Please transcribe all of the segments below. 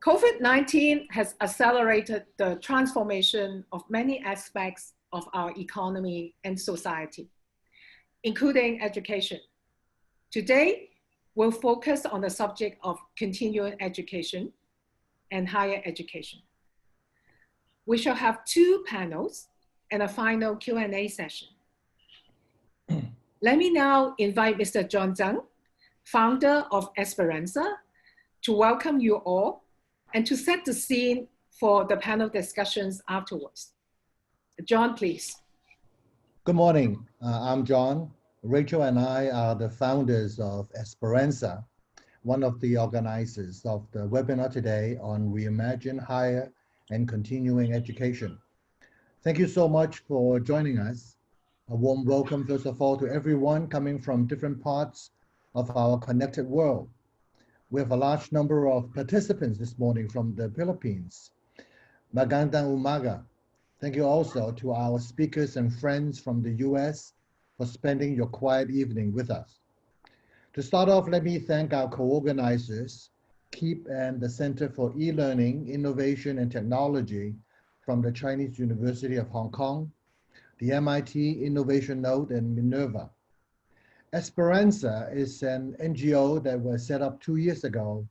COVID-19 has accelerated the transformation of many aspects of our economy and society, including education. Today, we'll focus on the subject of continuing education and higher education. We shall have two panels and a final Q&A session. Let me now invite Mr. John Tsang, founder of Esperanza, to welcome you all and to set the scene for the panel discussions afterwards. John, please. Good morning, I'm John. Rachel and I are the founders of Esperanza, one of the organizers of the webinar today on Reimagine Higher and Continuing Education. Thank you so much for joining us. A warm welcome, first of all, to everyone coming from different parts of our connected world. We have a large number of participants this morning from the Philippines. Magandang umaga. Thank you also to our speakers and friends from the US for spending your quiet evening with us. To start off, let me thank our co-organizers, KEEP and the Center for E-Learning, Innovation and Technology from the Chinese University of Hong Kong, the MIT Innovation Node, and Minerva. Esperanza is an NGO that was set up 2 years ago.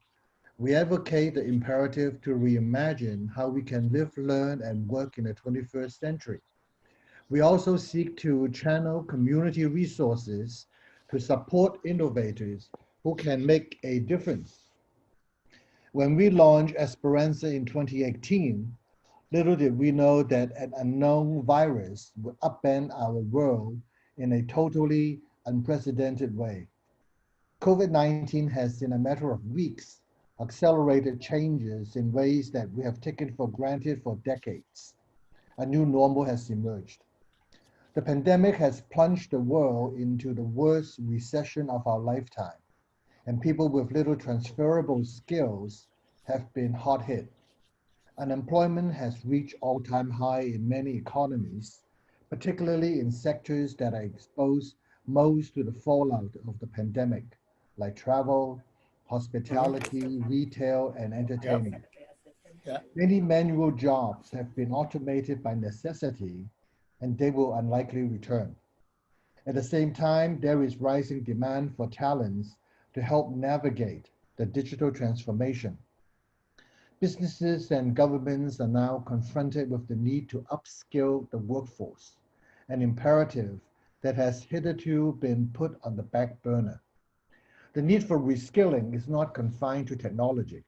We advocate the imperative to reimagine how we can live, learn, and work in the 21st century. We also seek to channel community resources to support innovators who can make a difference. When we launched Esperanza in 2018, little did we know that an unknown virus would upend our world in a totally unprecedented way. COVID-19 has, in a matter of weeks, accelerated changes in ways that we have taken for granted for decades. A new normal has emerged. The pandemic has plunged the world into the worst recession of our lifetime, and people with little transferable skills have been hard hit. Unemployment has reached all-time high in many economies, particularly in sectors that are exposed most to the fallout of the pandemic, like travel, hospitality, retail, and entertainment. Many manual jobs have been automated by necessity, and they will unlikely return. At the same time, there is rising demand for talents to help navigate the digital transformation. Businesses and governments are now confronted with the need to upskill the workforce, an imperative that has hitherto been put on the back burner. The need for reskilling is not confined to technology.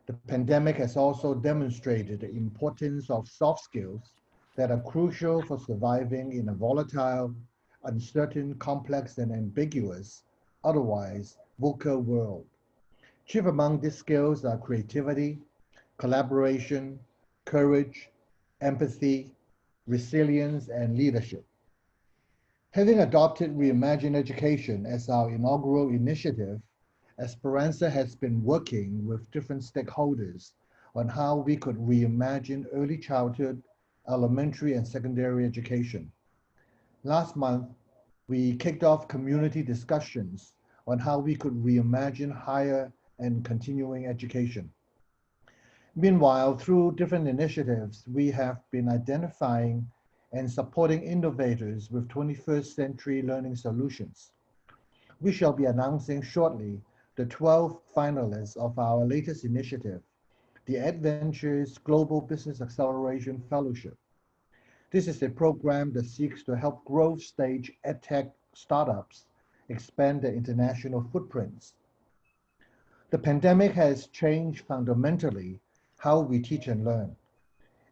The pandemic has also demonstrated the importance of soft skills that are crucial for surviving in a volatile, uncertain, complex, and ambiguous, otherwise VUCA world. Chief among these skills are creativity, collaboration, courage, empathy, resilience, and leadership. Having adopted Reimagine Education as our inaugural initiative, Esperanza has been working with different stakeholders on how we could reimagine early childhood, elementary, and secondary education. Last month, we kicked off community discussions on how we could reimagine higher and continuing education. Meanwhile, through different initiatives, we have been identifying and supporting innovators with 21st century learning solutions. We shall be announcing shortly the 12 finalists of our latest initiative, the Adventures Global Business Acceleration Fellowship. This is a program that seeks to help growth stage edtech startups expand their international footprints. The pandemic has changed fundamentally how we teach and learn.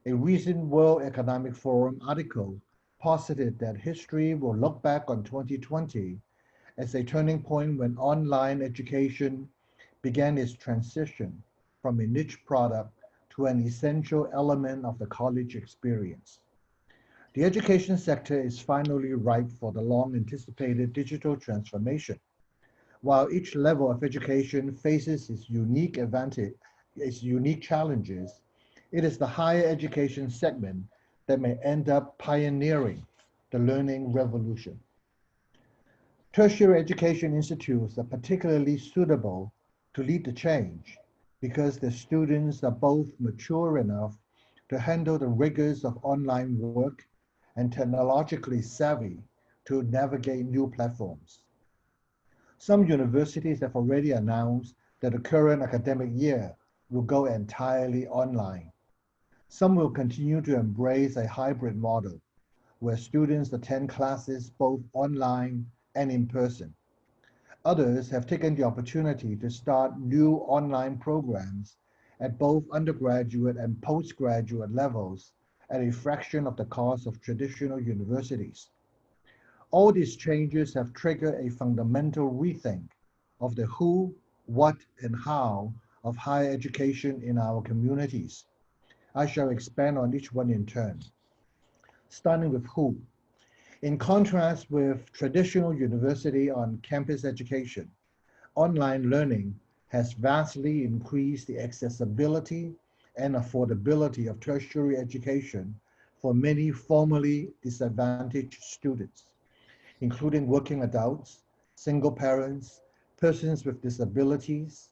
A recent World Economic Forum article posited that history will look back on 2020 as a turning point when online education began its transition from a niche product to an essential element of the college experience. The education sector is finally ripe for the long-anticipated digital transformation. While each level of education faces its unique challenges, it is the higher education segment that may end up pioneering the learning revolution. Tertiary education institutes are particularly suitable to lead the change because the students are both mature enough to handle the rigors of online work and technologically savvy to navigate new platforms. Some universities have already announced that the current academic year will go entirely online. Some will continue to embrace a hybrid model where students attend classes both online and in person. Others have taken the opportunity to start new online programs at both undergraduate and postgraduate levels at a fraction of the cost of traditional universities. All these changes have triggered a fundamental rethink of the who, what, and how of higher education in our communities. I shall expand on each one in turn, starting with who. In contrast with traditional university on-campus education, online learning has vastly increased the accessibility and affordability of tertiary education for many formerly disadvantaged students, including working adults, single parents, persons with disabilities,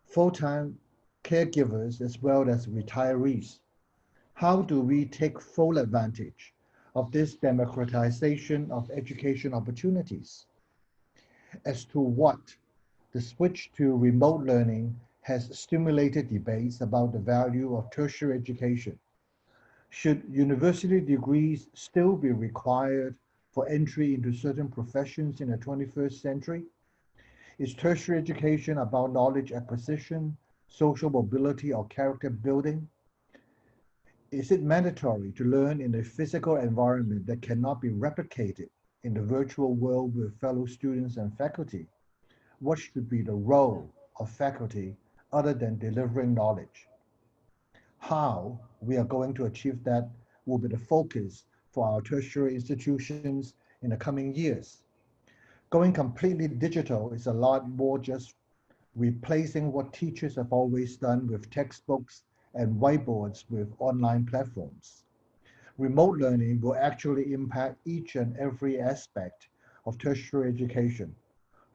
full-time caregivers, as well as retirees. How do we take full advantage of this democratization of education opportunities? As to what, the switch to remote learning has stimulated debates about the value of tertiary education. Should university degrees still be required for entry into certain professions in the 21st century? Is tertiary education about knowledge acquisition, social mobility, or character building? Is it mandatory to learn in a physical environment that cannot be replicated in the virtual world with fellow students and faculty? What should be the role of faculty other than delivering knowledge? How we are going to achieve that will be the focus for our tertiary institutions in the coming years. Going completely digital is a lot more just replacing what teachers have always done with textbooks and whiteboards with online platforms. Remote learning will actually impact each and every aspect of tertiary education,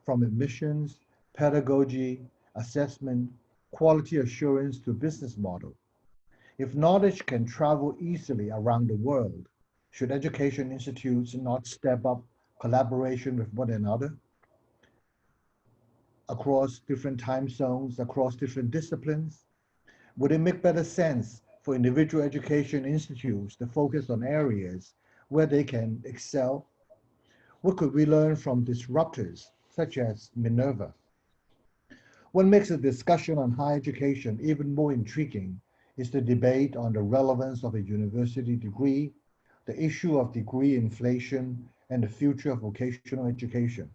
from admissions, pedagogy, assessment, quality assurance to business model. If knowledge can travel easily around the world, should education institutes not step up collaboration with one another across different time zones, across different disciplines? Would it make better sense for individual education institutes to focus on areas where they can excel? What could we learn from disruptors such as Minerva? What makes the discussion on higher education even more intriguing is the debate on the relevance of a university degree, the issue of degree inflation, and the future of vocational education.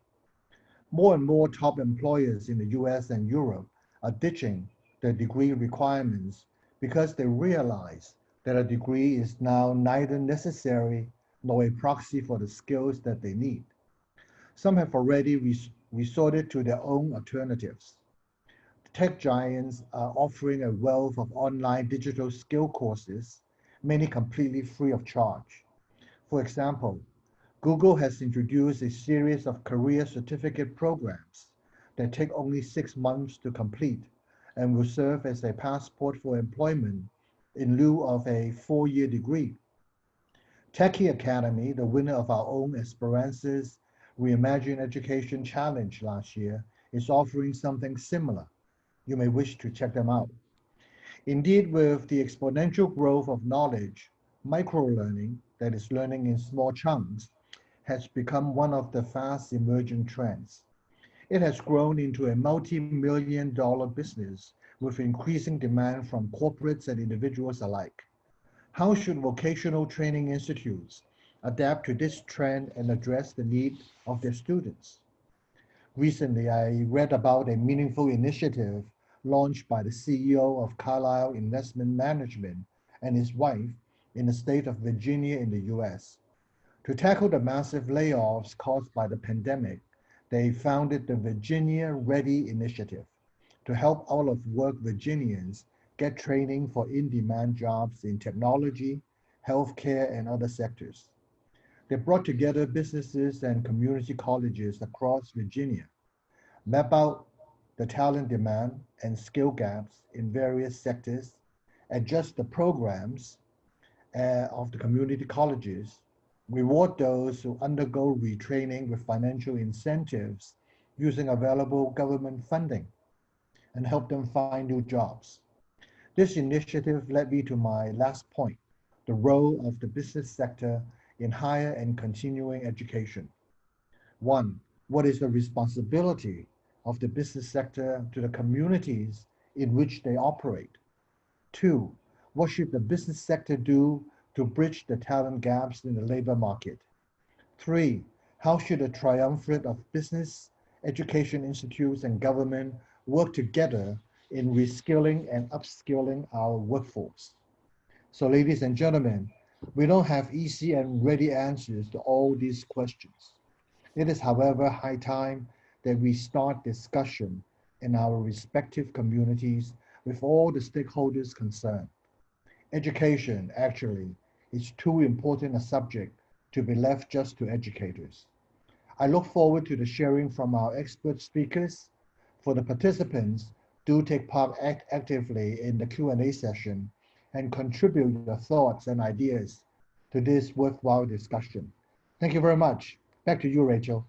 More and more top employers in the US and Europe are ditching the degree requirements because they realize that a degree is now neither necessary nor a proxy for the skills that they need. Some have already resorted to their own alternatives. Tech giants are offering a wealth of online digital skill courses, many completely free of charge. For example, Google has introduced a series of career certificate programs that take only 6 months to complete and will serve as a passport for employment in lieu of a 4-year degree. Techie Academy, the winner of our own Esperanza's Reimagine Education Challenge last year, is offering something similar. You may wish to check them out. Indeed, with the exponential growth of knowledge, microlearning, that is learning in small chunks, has become one of the fast emerging trends. It has grown into a multi-million dollar business with increasing demand from corporates and individuals alike. How should vocational training institutes adapt to this trend and address the need of their students? Recently, I read about a meaningful initiative launched by the CEO of Carlyle Investment Management and his wife in the state of Virginia in the US. To tackle the massive layoffs caused by the pandemic, they founded the Virginia Ready Initiative to help out-of-work Virginians get training for in-demand jobs in technology, healthcare, and other sectors. They brought together businesses and community colleges across Virginia, map out the talent demand and skill gaps in various sectors, adjust the programs of the community colleges, reward those who undergo retraining with financial incentives using available government funding, and help them find new jobs. This initiative led me to my last point, the role of the business sector in higher and continuing education. One, what is the responsibility of the business sector to the communities in which they operate? Two, what should the business sector do to bridge the talent gaps in the labor market? Three, how should a triumvirate of business, education institutes, and government work together in reskilling and upskilling our workforce? So, ladies and gentlemen, we don't have easy and ready answers to all these questions. It is, however, high time that we start discussion in our respective communities with all the stakeholders concerned. Education, actually, is too important a subject to be left just to educators. I look forward to the sharing from our expert speakers. For the participants, do take part actively in the Q&A session and contribute your thoughts and ideas to this worthwhile discussion. Thank you very much. Back to you, Rachel.